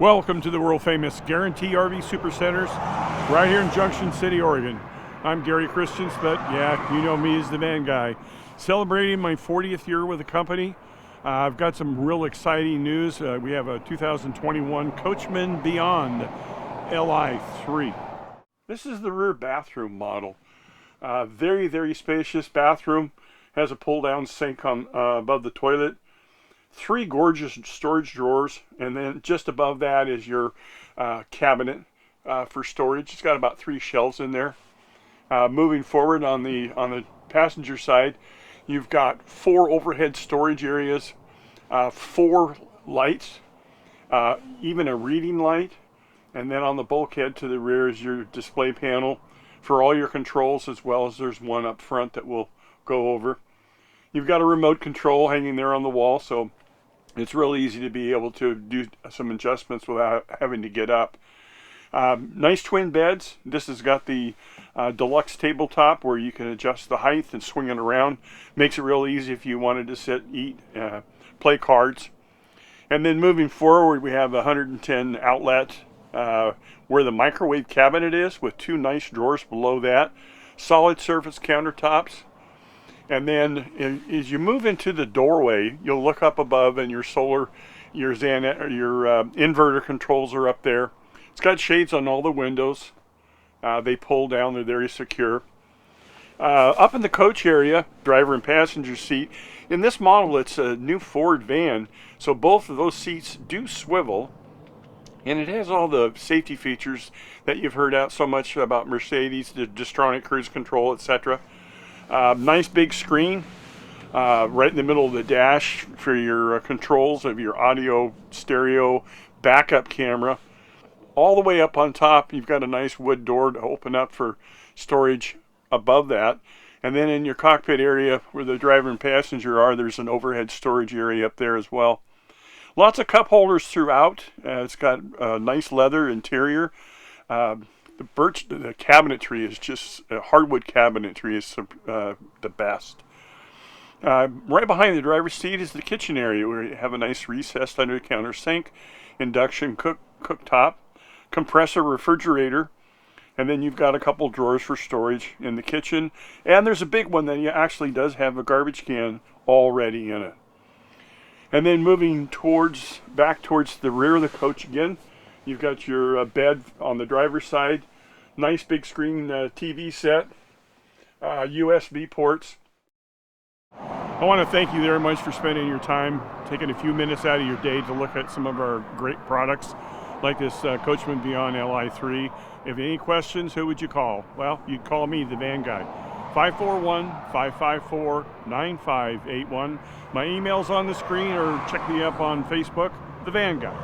Welcome to the world famous Guaranty RV Supercenters right here in Junction City, Oregon. I'm Gary.Christiance, but yeah, you know me as the van guy. Celebrating my 40th year with the company. I've got some real exciting news. We have a 2021 Coachmen Beyond Li3. This is the rear bathroom model. Very, very spacious bathroom. Has a pull-down sink on above the toilet. 3 gorgeous storage drawers, and then just above that is your cabinet for storage. It's got about 3 shelves in there. Moving forward on the passenger side, you've got 4 overhead storage areas, 4 lights, even a reading light, and then on the bulkhead to the rear is your display panel for all your controls, as well as there's one up front that we'll go over. You've got a remote control hanging there on the wall, so it's really easy to be able to do some adjustments without having to get up. Nice twin beds. This has got the deluxe tabletop where you can adjust the height and swing it around. Makes it real easy if you wanted to sit, eat, play cards. And then moving forward, we have a 110 outlet where the microwave cabinet is, with 2 nice drawers below that. Solid surface countertops. And then as you move into the doorway, you'll look up above, and your solar, your inverter controls are up there. It's got shades on all the windows. They pull down, they're very secure. Up in the coach area, driver and passenger seat, in this model it's a new Ford van, so both of those seats do swivel. And it has all the safety features that you've heard out so much about Mercedes, the Distronic cruise control, etc. Nice big screen right in the middle of the dash for your controls of your audio, stereo, backup camera. All the way up on top, you've got a nice wood door to open up for storage above that. And then in your cockpit area where the driver and passenger are, there's an overhead storage area up there as well. Lots of cup holders throughout. It's got a nice leather interior. The cabinetry is just, hardwood cabinetry is the best. Right behind the driver's seat is the kitchen area, where you have a nice recessed under the counter sink, induction cooktop, compressor refrigerator, and then you've got a couple drawers for storage in the kitchen. And there's a big one that actually does have a garbage can already in it. And then moving back towards the rear of the coach again, you've got your bed on the driver's side, nice big screen TV set, USB ports. I want to thank you very much for spending your time, taking a few minutes out of your day to look at some of our great products, like this Coachmen Beyond Li3. If you have any questions, who would you call? Well, you'd call me, the van guy. 541-554-9581. My email's on the screen, or check me up on Facebook, the van guy.